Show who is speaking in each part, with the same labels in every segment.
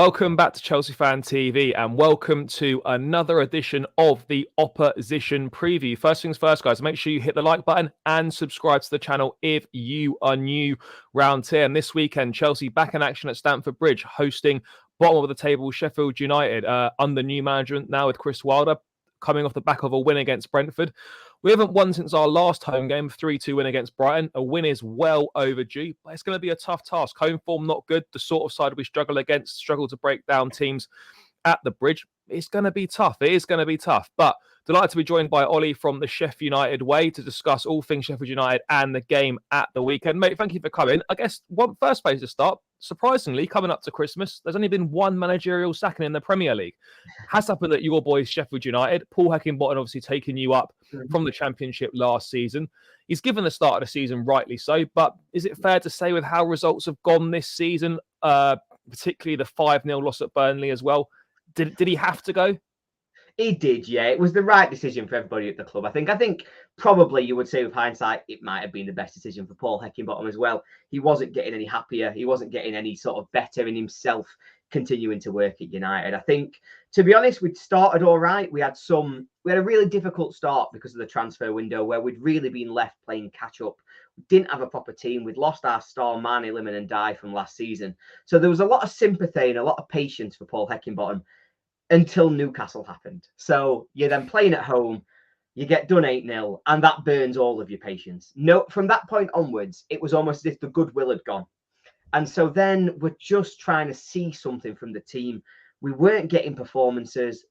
Speaker 1: Welcome back to Chelsea Fan TV and welcome to another edition of the Opposition Preview. First things first, guys, make sure you hit the like button and subscribe to the channel if you are new round here. And this weekend, Chelsea back in action at Stamford Bridge, hosting bottom of the table Sheffield United under new management now with Chris Wilder, coming off the back of a win against Brentford. We haven't won since our last home game, 3-2 win against Brighton. A win is well overdue, but it's going to be a tough task. Home form not good. The sort of side we struggle to break down teams at the Bridge. It's going to be tough. It is going to be tough. But delighted to be joined by Ollie from the Sheffield United Way to discuss all things Sheffield United and the game at the weekend. Mate, thank you for coming. I guess one first place to start, surprisingly, coming up to Christmas, there's only been one managerial sacking in the Premier League. Has happened at your boys, Sheffield United. Paul Heckingbottom obviously taking you up from the Championship last season. He's given the start of the season rightly so, but is it fair to say with how results have gone this season, particularly the 5-0 loss at Burnley as well, did he have to go?
Speaker 2: He did, yeah. It was the right decision for everybody at the club. I think probably you would say with hindsight, it might have been the best decision for Paul Heckingbottom as well. He wasn't getting any happier. He wasn't getting any sort of better in himself continuing to work at United. I think, to be honest, we'd started all right. We had a really difficult start because of the transfer window where we'd really been left playing catch up. We didn't have a proper team. We'd lost our star man, Iliman and Dye from last season. So there was a lot of sympathy and a lot of patience for Paul Heckingbottom until Newcastle happened. So you're then playing at home, you get done 8-0, and that burns all of your patience. No, from that point onwards, it was almost as if the goodwill had gone. And so then we're just trying to see something from the team. We weren't getting performances.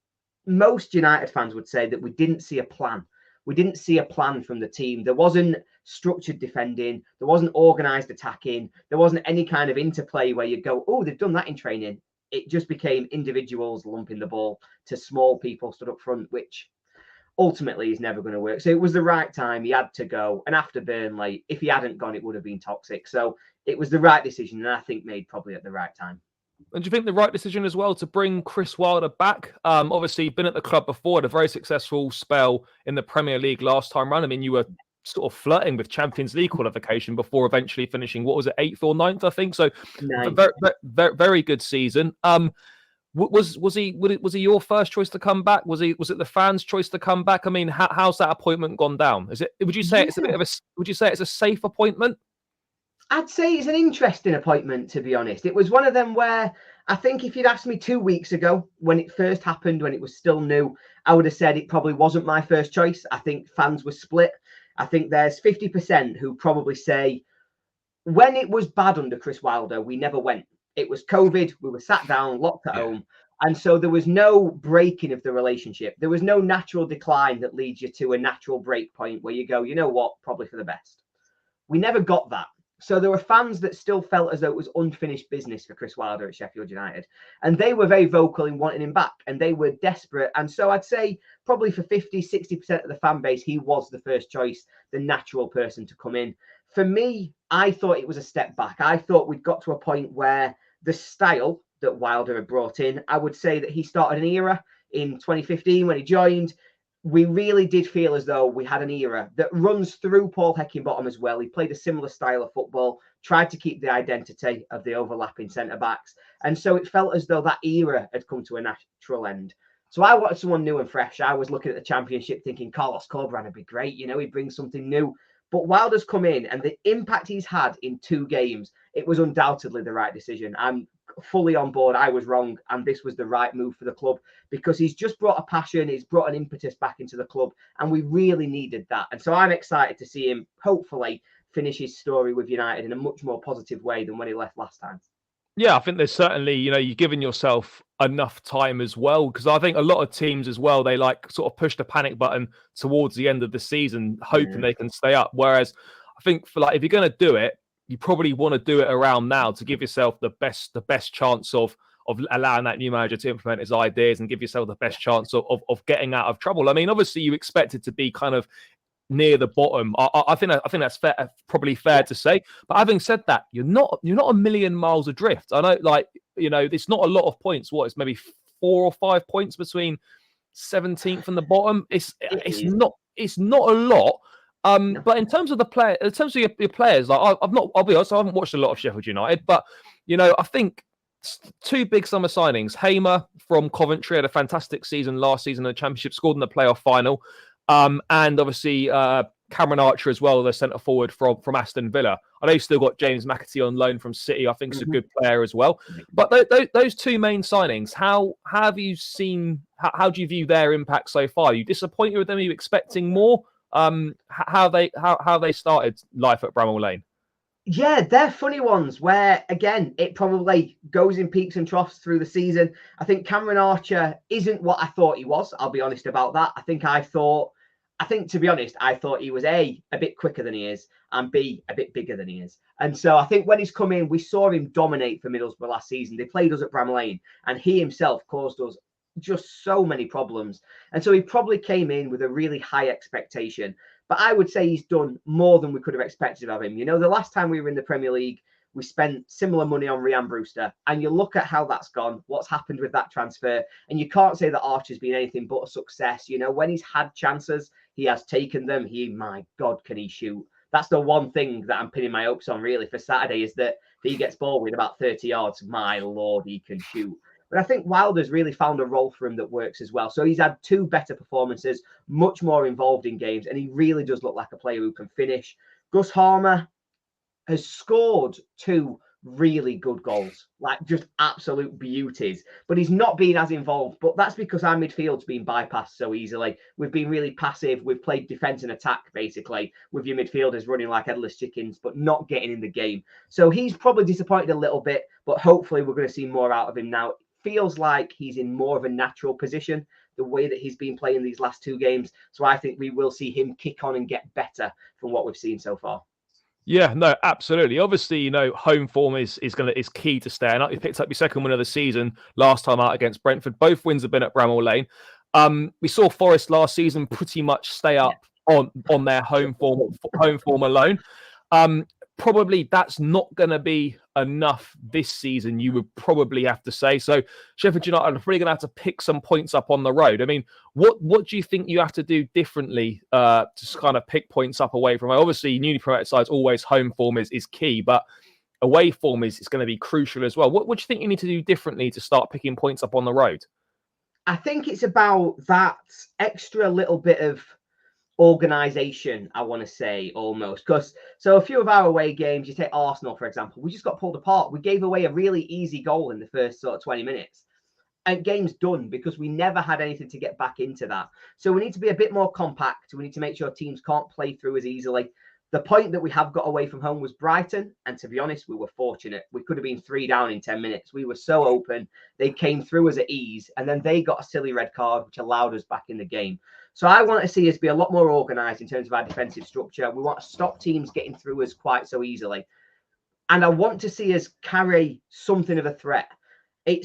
Speaker 2: Most United fans would say that we didn't see a plan. We didn't see a plan from the team. There wasn't structured defending. There wasn't organised attacking. There wasn't any kind of interplay where you go, oh, they've done that in training. It just became individuals lumping the ball to small people stood up front, which ultimately is never going to work. So it was the right time. He had to go. And after Burnley, if he hadn't gone, it would have been toxic. So it was the right decision, and I think made probably at the right time.
Speaker 1: And do you think the right decision as well to bring Chris Wilder back? Obviously, been at the club before, had a very successful spell in the Premier League last time round. I mean, you were sort of flirting with Champions League qualification before eventually finishing, what was it, 8th or 9th, I think. So very good season. Was he your first choice to come back? Was it the fans' choice to come back? I mean, how's that appointment gone down? Would you say it's a safe appointment?
Speaker 2: I'd say it's an interesting appointment, to be honest. It was one of them where I think if you'd asked me 2 weeks ago when it first happened, when it was still new, I would have said it probably wasn't my first choice. I think fans were split. I think there's 50% who probably say when it was bad under Chris Wilder, we never went. It was COVID. We were sat down, locked at home. And so there was no breaking of the relationship. There was no natural decline that leads you to a natural break point where you go, you know what, probably for the best. We never got that. So there were fans that still felt as though it was unfinished business for Chris Wilder at Sheffield United. And they were very vocal in wanting him back. And they were desperate. And so I'd say probably for 50, 60% of the fan base, he was the first choice, the natural person to come in. For me, I thought it was a step back. I thought we'd got to a point where the style that Wilder had brought in, I would say that he started an era in 2015 when he joined. We really did feel as though we had an era that runs through Paul Heckingbottom as well. He played a similar style of football, tried to keep the identity of the overlapping centre-backs. And so it felt as though that era had come to a natural end. So I wanted someone new and fresh. I was looking at the Championship thinking Carlos Corberán would be great. You know, he'd bring something new. But Wilder's come in and the impact he's had in 2 games, it was undoubtedly the right decision. I'm fully on board. I was wrong. And this was the right move for the club because he's just brought a passion. He's brought an impetus back into the club. And we really needed that. And so I'm excited to see him hopefully finish his story with United in a much more positive way than when he left last time.
Speaker 1: Yeah, I think there's certainly, you've given yourself enough time as well, because I think a lot of teams as well, they like sort of push the panic button towards the end of the season, hoping they can stay up. Whereas I think for if you're going to do it, you probably want to do it around now to give yourself the best chance of allowing that new manager to implement his ideas and give yourself the best chance of getting out of trouble. I mean, obviously you expect it to be kind of near the bottom. I think that's fair, probably fair to say. But having said that, you're not a million miles adrift. I know, it's not a lot of points. What, it's maybe 4 or 5 points between 17th and the bottom. It's not a lot. No. But in terms of your players, I'll be honest, I haven't watched a lot of Sheffield United, but I think two big summer signings. Hamer from Coventry had a fantastic season last season in the Championship, scored in the playoff final. And obviously Cameron Archer as well, the centre forward from Aston Villa. I know you've still got James McAtee on loan from City. I think he's a good player as well. But those two main signings, how have you seen? How do you view their impact so far? Are you disappointed with them? Are you expecting more? How they started life at Bramall Lane?
Speaker 2: Yeah, they're funny ones where, again, it probably goes in peaks and troughs through the season. I think Cameron Archer isn't what I thought he was. I'll be honest about that. I think, to be honest, I thought he was A bit quicker than he is, and B, a bit bigger than he is. And so I think when he's come in, we saw him dominate for Middlesbrough last season. They played us at Bramall Lane, and he himself caused us just so many problems. And so he probably came in with a really high expectation. But I would say he's done more than we could have expected of him. You know, the last time we were in the Premier League, we spent similar money on Ryan Brewster. And you look at how that's gone, what's happened with that transfer. And you can't say that Archer's been anything but a success. You know, when he's had chances, he has taken them. My God, can he shoot? That's the one thing that I'm pinning my hopes on, really, for Saturday, is that if he gets ball with about 30 yards, my Lord, he can shoot. But I think Wilder's really found a role for him that works as well. So he's had two better performances, much more involved in games, and he really does look like a player who can finish. Gus Harmer has scored two really good goals, like just absolute beauties, but he's not been as involved. But that's because our midfield's been bypassed so easily. We've been really passive. We've played defence and attack, basically, with your midfielders running like headless chickens, but not getting in the game. So he's probably disappointed a little bit, but hopefully we're going to see more out of him now. Feels like he's in more of a natural position, the way that he's been playing these last two games. So I think we will see him kick on and get better from what we've seen so far.
Speaker 1: Yeah, no, absolutely. Obviously, you know, home form is key to staying up. You picked up your second win of the season last time out against Brentford. Both wins have been at Bramall Lane. We saw Forest last season pretty much stay up on their home form alone. Probably that's not going to be enough this season, you would probably have to say. So Sheffield United are probably going to have to pick some points up on the road. I mean, what do you think you have to do differently to kind of pick points up away from? Obviously, newly promoted sides, always home form is key, but away form is going to be crucial as well. What do you think you need to do differently to start picking points up on the road?
Speaker 2: I think it's about that extra little bit of organization, I want to say, almost. Because so a few of our away games, you take Arsenal, for example, we just got pulled apart. We gave away a really easy goal in the first sort of 20 minutes. And game's done because we never had anything to get back into that. So we need to be a bit more compact. We need to make sure teams can't play through as easily. The point that we have got away from home was Brighton. And to be honest, we were fortunate. We could have been 3 down in 10 minutes. We were so open. They came through us at ease. And then they got a silly red card, which allowed us back in the game. So I want to see us be a lot more organised in terms of our defensive structure. We want to stop teams getting through us quite so easily. And I want to see us carry something of a threat. I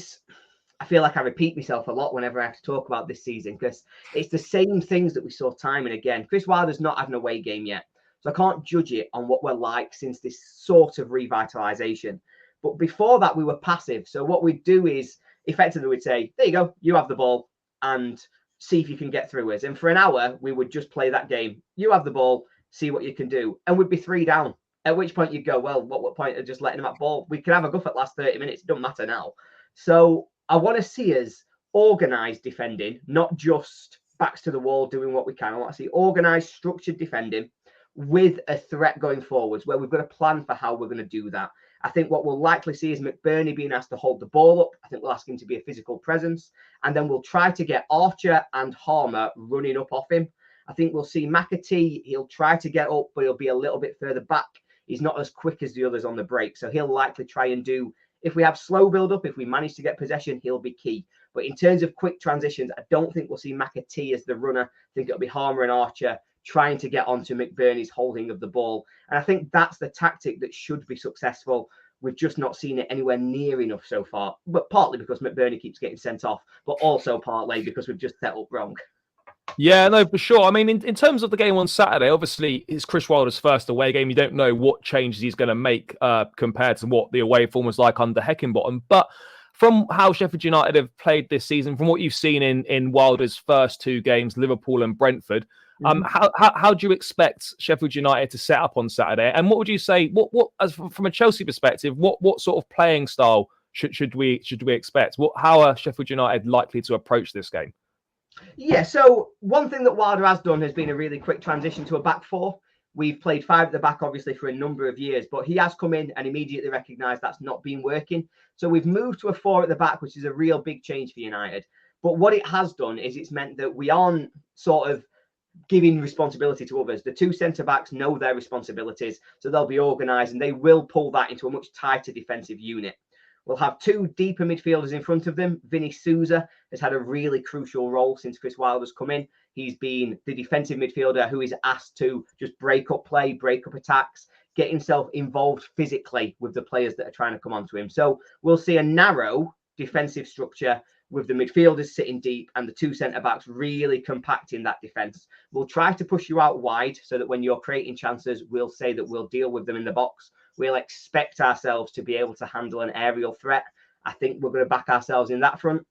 Speaker 2: feel like I repeat myself a lot whenever I have to talk about this season because it's the same things that we saw time and again. Chris Wilder's not had an away game yet. So I can't judge it on what we're like since this sort of revitalisation. But before that, we were passive. So what we'd do is effectively we'd say, there you go, you have the ball and see if you can get through us. And for an hour, we would just play that game. You have the ball, see what you can do. And we'd be 3 down. At which point you'd go, well, what point of just letting them have ball? We can have a go for the last 30 minutes. It doesn't matter now. So I want to see us organised defending, not just backs to the wall doing what we can. I want to see organised, structured defending with a threat going forwards where we've got a plan for how we're going to do that. I think what we'll likely see is McBurney being asked to hold the ball up. I think we'll ask him to be a physical presence. And then we'll try to get Archer and Harmer running up off him. I think we'll see McAtee. He'll try to get up, but he'll be a little bit further back. He's not as quick as the others on the break. So he'll likely try and do, if we have slow build up, if we manage to get possession, he'll be key. But in terms of quick transitions, I don't think we'll see McAtee as the runner. I think it'll be Harmer and Archer trying to get onto McBurney's holding of the ball. And I think that's the tactic that should be successful. We've just not seen it anywhere near enough so far, but partly because McBurney keeps getting sent off, but also partly because we've just set up wrong.
Speaker 1: Yeah, no, for sure. I mean, in terms of the game on Saturday, obviously it's Chris Wilder's first away game. You don't know what changes he's going to make compared to what the away form was like under Heckingbottom. But from how Sheffield United have played this season, from what you've seen in Wilder's first 2 games, Liverpool and Brentford, how do you expect Sheffield United to set up on Saturday? And what would you say, what as from a Chelsea perspective, what sort of playing style should we expect? How are Sheffield United likely to approach this game?
Speaker 2: Yeah, so one thing that Wilder has done has been a really quick transition to a back four. We've played five at the back, obviously, for a number of years, but he has come in and immediately recognised that's not been working. So we've moved to a four at the back, which is a real big change for United. But what it has done is it's meant that we aren't sort of giving responsibility to others. The two centre-backs know their responsibilities, so they'll be organised and they will pull that into a much tighter defensive unit. We'll have two deeper midfielders in front of them. Vinny Souza has had a really crucial role since Chris Wilder's come in. He's been the defensive midfielder who is asked to just break up play, break up attacks, get himself involved physically with the players that are trying to come onto him. So we'll see a narrow defensive structure with the midfielders sitting deep and the two centre-backs really compacting that defence. We'll try to push you out wide so that when you're creating chances, we'll say that we'll deal with them in the box. We'll expect ourselves to be able to handle an aerial threat. I think we're going to back ourselves in that front.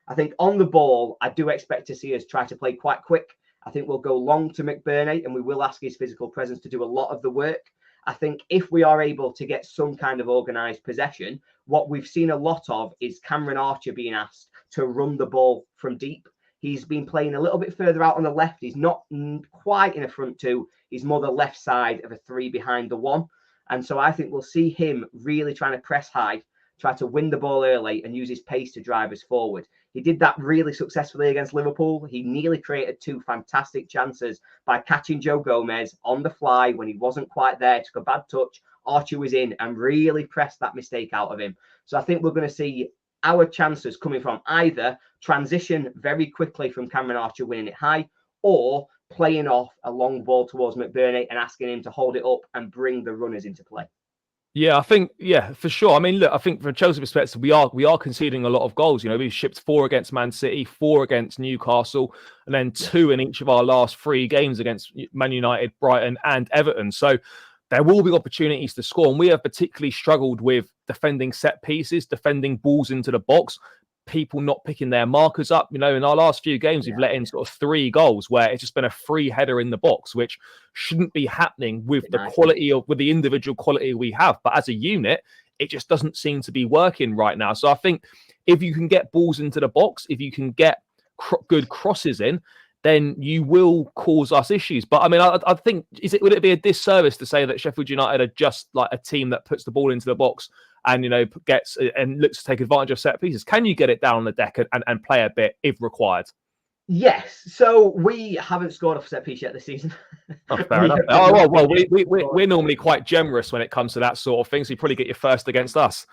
Speaker 2: I think on the ball, I do expect to see us try to play quite quick. I think we'll go long to McBurney and we will ask his physical presence to do a lot of the work. I think if we are able to get some kind of organised possession, what we've seen a lot of is Cameron Archer being asked to run the ball from deep. He's been playing a little bit further out on the left. He's not quite in a front two. He's more the left side of a three behind the one. And so I think we'll see him really trying to press high, try to win the ball early and use his pace to drive us forward. He did that really successfully against Liverpool. He nearly created two fantastic chances by catching Joe Gomez on the fly when he wasn't quite there, took a bad touch. Archer was in and really pressed that mistake out of him. So I think we're going to see our chances coming from either transition very quickly from Cameron Archer winning it high or playing off a long ball towards McBurney and asking him to hold it up and bring the runners into play.
Speaker 1: Yeah, I think, for sure. I mean, look, I think from Chelsea perspective, we are conceding a lot of goals. You know, we've shipped 4 against Man City, 4 against Newcastle, and then 2 in each of our last 3 games against Man United, Brighton, and Everton. So there will be opportunities to score. And we have particularly struggled with defending set pieces, defending balls into the box, people not picking their markers up. You know, in our last few games, we've let in sort of 3 goals where it's just been a free header in the box, which shouldn't be happening with the quality with the individual quality we have. But as a unit, it just doesn't seem to be working right now. So I think if you can get balls into the box, if you can get good crosses in, then you will cause us issues. But I mean, I think, would it be a disservice to say that Sheffield United are just like a team that puts the ball into the box and, you know, gets and looks to take advantage of set pieces? Can you get it down on the deck and play a bit if required?
Speaker 2: Yes. So we haven't scored off set piece yet this season.
Speaker 1: Oh, fair enough. Oh, well, we're normally quite generous when it comes to that sort of thing. So you probably get your first against us.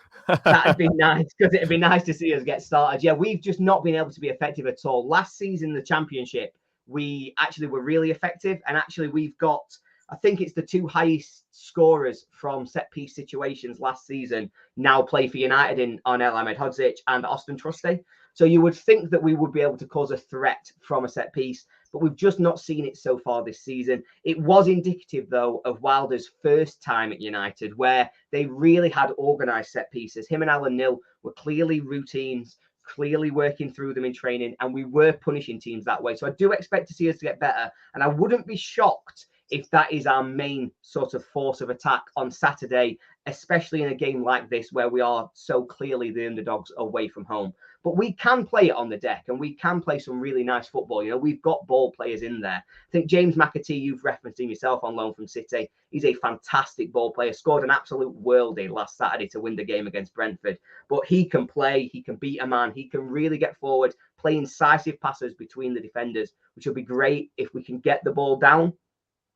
Speaker 2: That'd be nice, because it'd be nice to see us get started. Yeah, we've just not been able to be effective at all. Last season, the Championship, we actually were really effective. And actually, we've got, I think it's the 2 highest scorers from set piece situations last season now play for United in Arnel Ahmedhodzic and Austin Trusty. So you would think that we would be able to cause a threat from a set piece, but we've just not seen it so far this season. It was indicative, though, of Wilder's first time at United, where they really had organised set pieces. Him and Alan Nill were clearly routines, clearly working through them in training, and we were punishing teams that way. So I do expect to see us get better, and I wouldn't be shocked if that is our main sort of force of attack on Saturday, especially in a game like this where we are so clearly the underdogs away from home. But we can play it on the deck and we can play some really nice football. You know, we've got ball players in there. I think James McAtee, you've referenced him yourself on loan from City. He's a fantastic ball player, scored an absolute worldie last Saturday to win the game against Brentford. But he can play, he can beat a man, he can really get forward, play incisive passes between the defenders, which will be great if we can get the ball down.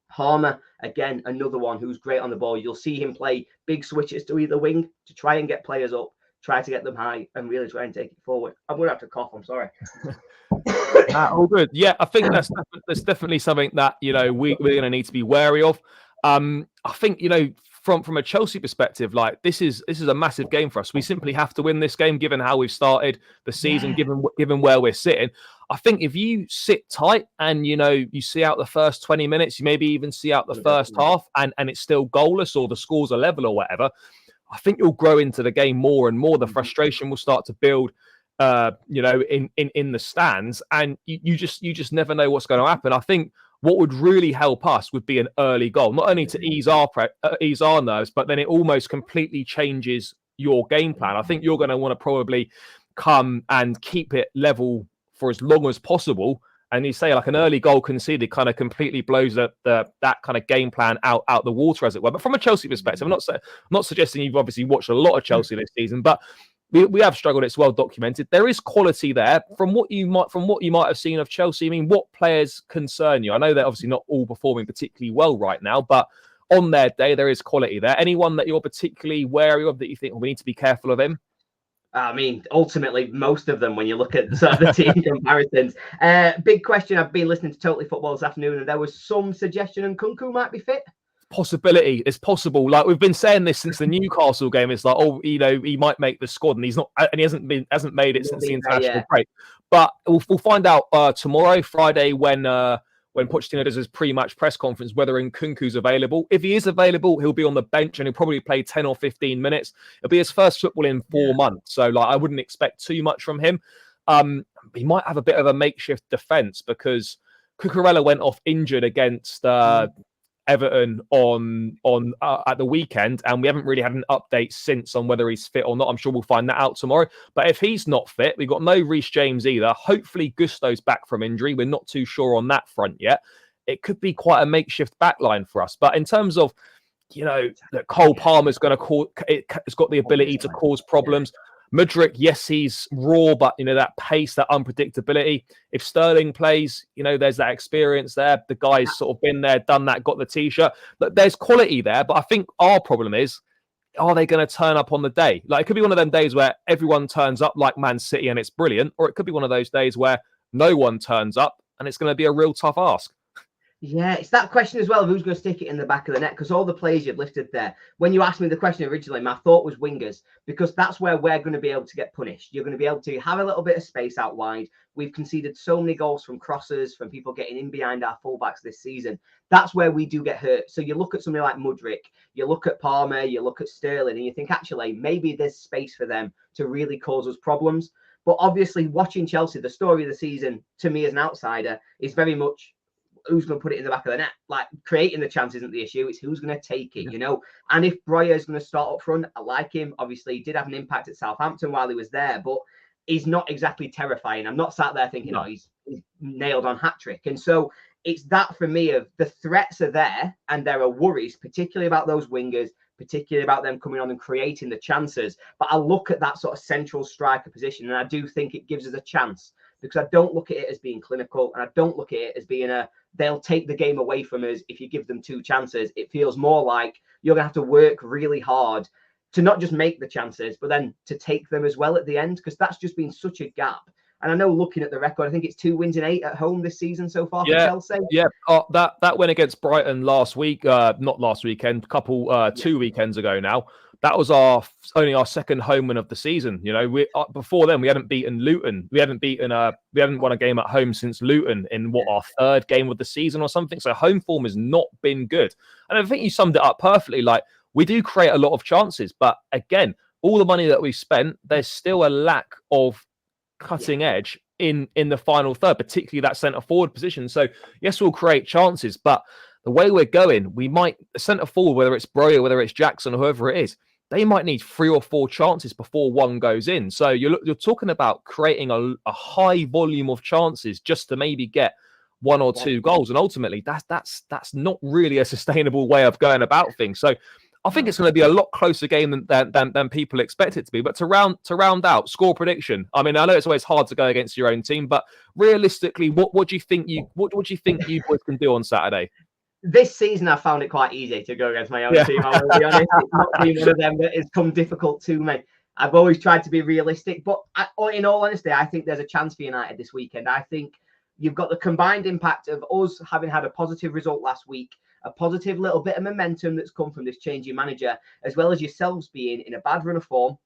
Speaker 2: Harmer, again, another one who's great on the ball. You'll see him play big switches to either wing to try and get players up, try to get them high, and really try and take it forward. I'm going to have to cough, I'm sorry.
Speaker 1: All good. Yeah, I think that's definitely something that, you know, we're going to need to be wary of. I think, you know, from a Chelsea perspective, like this is a massive game for us. We simply have to win this game, given how we've started the season, given where we're sitting. I think if you sit tight and, you know, you see out the first 20 minutes, you maybe even see out the first half and it's still goalless or the scores are level or whatever, I think you'll grow into the game more and more. The frustration will start to build, you know, in the stands, and you just never know what's going to happen. I think what would really help us would be an early goal, not only to ease our nerves, but then it almost completely changes your game plan. I think you're going to want to probably come and keep it level for as long as possible. And you say like an early goal conceded kind of completely blows that kind of game plan out the water, as it were. But from a Chelsea perspective, I'm not suggesting you've obviously watched a lot of Chelsea this season, but we have struggled. It's well documented. There is quality there. From what you might have seen of Chelsea, I mean, what players concern you? I know they're obviously not all performing particularly well right now, but on their day, there is quality there. Anyone that you're particularly wary of that you think, we need to be careful of him?
Speaker 2: I mean, ultimately, most of them, when you look at sort of the team comparisons. Big question. I've been listening to Totally Football this afternoon, and there was some suggestion Nkunku might be fit.
Speaker 1: Possibility. It's possible. Like we've been saying this since the Newcastle game. It's like, he might make the squad, and he's not, and he hasn't made it since the international break. But we'll find out tomorrow, Friday, when Pochettino does his pre-match press conference, whether Nkunku's available. If he is available, he'll be on the bench and he'll probably play 10 or 15 minutes. It'll be his first football in 4 months. So I wouldn't expect too much from him. He might have a bit of a makeshift defence because Cucurella went off injured against Everton on at the weekend, and we haven't really had an update since on whether he's fit or not. I'm sure we'll find that out tomorrow. But if he's not fit, we've got no Reece James either. Hopefully Gusto's back from injury. We're not too sure on that front yet. It could be quite a makeshift backline for us. But in terms of, that Cole Palmer's going to cause, it's got the ability to cause problems. Mudryk, yes, he's raw, but that pace, that unpredictability. If Sterling plays, there's that experience there. The guy's sort of been there, done that, got the t-shirt. But there's quality there. But I think our problem is, are they going to turn up on the day? Like, it could be one of them days where everyone turns up like Man City and it's brilliant, or it could be one of those days where no one turns up and it's going to be a real tough ask.
Speaker 2: Yeah, it's that question as well of who's going to stick it in the back of the net, because all the players you've listed there, when you asked me the question originally, my thought was wingers, because that's where we're going to be able to get punished. You're going to be able to have a little bit of space out wide. We've conceded so many goals from crosses, from people getting in behind our fullbacks this season. That's where we do get hurt. So you look at somebody like Mudryk, you look at Palmer, you look at Sterling, and you think, actually, maybe there's space for them to really cause us problems. But obviously, watching Chelsea, the story of the season, to me as an outsider, is very much who's going to put it in the back of the net. Like, creating the chance isn't the issue. It's who's going to take it, And if Breuer is going to start up front, I like him. Obviously, he did have an impact at Southampton while he was there, but he's not exactly terrifying. I'm not sat there thinking, he's nailed on hat-trick. And so it's that for me of the threats are there, and there are worries, particularly about those wingers, particularly about them coming on and creating the chances. But I look at that sort of central striker position, and I do think it gives us a chance, because I don't look at it as being clinical, and I don't look at it as being they'll take the game away from us if you give them 2 chances. It feels more like you're going to have to work really hard to not just make the chances, but then to take them as well at the end, because that's just been such a gap. And I know, looking at the record, I think it's 2 wins in 8 at home this season so far for Chelsea.
Speaker 1: Yeah, that win against Brighton last week, not last weekend, 2 weekends ago now. That was only our second home win of the season. Before then we hadn't beaten Luton. We hadn't won a game at home since Luton in our 3rd game of the season or something. So home form has not been good. And I think you summed it up perfectly. Like, we do create a lot of chances, but again, all the money that we've spent, there's still a lack of cutting edge in the final third, particularly that centre forward position. So yes, we'll create chances, but the way we're going, we might centre forward, whether it's Breuer, whether it's Jackson, or whoever it is, they might need 3 or 4 chances before one goes in. So you're talking about creating a high volume of chances just to maybe get 1 or 2 goals, and ultimately that's not really a sustainable way of going about things. So I think it's going to be a lot closer game than people expect it to be. But to round out score prediction, I mean, I know it's always hard to go against your own team, but realistically, what do you think you boys can do on Saturday?
Speaker 2: This season, I found it quite easy to go against my own team. I will be honest, it's not been one of them that has come difficult to me. I've always tried to be realistic, but in all honesty, I think there's a chance for United this weekend. I think you've got the combined impact of us having had a positive result last week, a positive little bit of momentum that's come from this changing manager, as well as yourselves being in a bad run of form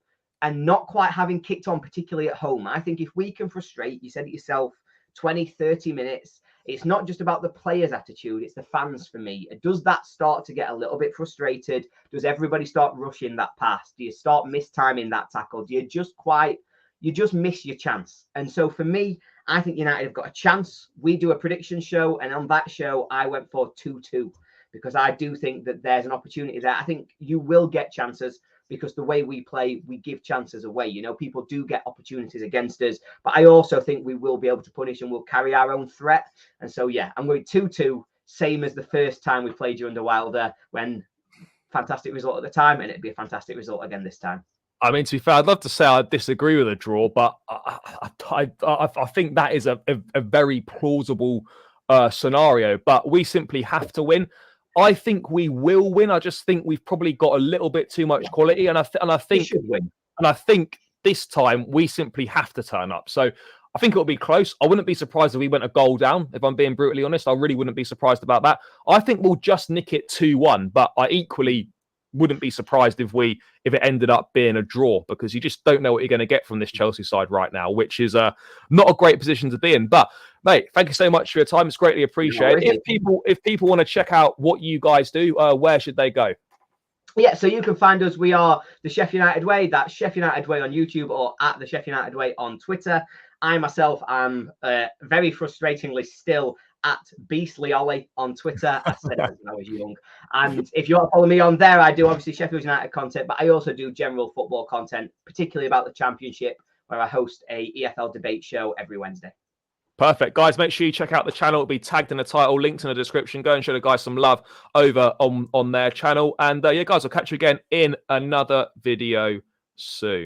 Speaker 2: and not quite having kicked on, particularly at home. I think if we can frustrate, you said it yourself, 20, 30 minutes, it's not just about the players' attitude, it's the fans for me. Does that start to get a little bit frustrated? Does everybody start rushing that pass? Do you start mistiming that tackle? Do you just miss your chance? And so for me, I think United have got a chance. We do a prediction show, and on that show, I went for 2-2 because I do think that there's an opportunity there. I think you will get chances, because the way we play, we give chances away. You know, people do get opportunities against us, but I also think we will be able to punish and we'll carry our own threat. And so, yeah, I'm going 2-2, same as the first time we played you under Wilder, when fantastic result at the time, and it'd be a fantastic result again this time.
Speaker 1: I mean, to be fair, I'd love to say I disagree with a draw, but I think that is a very plausible scenario. But we simply have to win. I think we will win. I just think we've probably got a little bit too much quality, and I think
Speaker 2: we should win.
Speaker 1: And I think this time we simply have to turn up. So I think it'll be close. I wouldn't be surprised if we went a goal down, if I'm being brutally honest. I really wouldn't be surprised about that. I think we'll just nick it 2-1, but I equally wouldn't be surprised if it ended up being a draw, because you just don't know what you're going to get from this Chelsea side right now, which is not a great position to be in. But mate, thank you so much for your time. It's greatly appreciated. If people want to check out what you guys do, where should they go?
Speaker 2: Yeah, so you can find us. We are the Sheffield United Way. That's Sheffield United Way on YouTube, or at the Sheffield United Way on Twitter. I myself am very frustratingly still at Beastly Ollie on Twitter. I said it when I was young. And if you want to follow me on there, I do obviously Sheffield United content, but I also do general football content, particularly about the Championship, where I host a EFL debate show every Wednesday.
Speaker 1: Perfect. Guys, make sure you check out the channel. It'll be tagged in the title, linked in the description. Go and show the guys some love over on their channel. And yeah, guys, I'll catch you again in another video soon.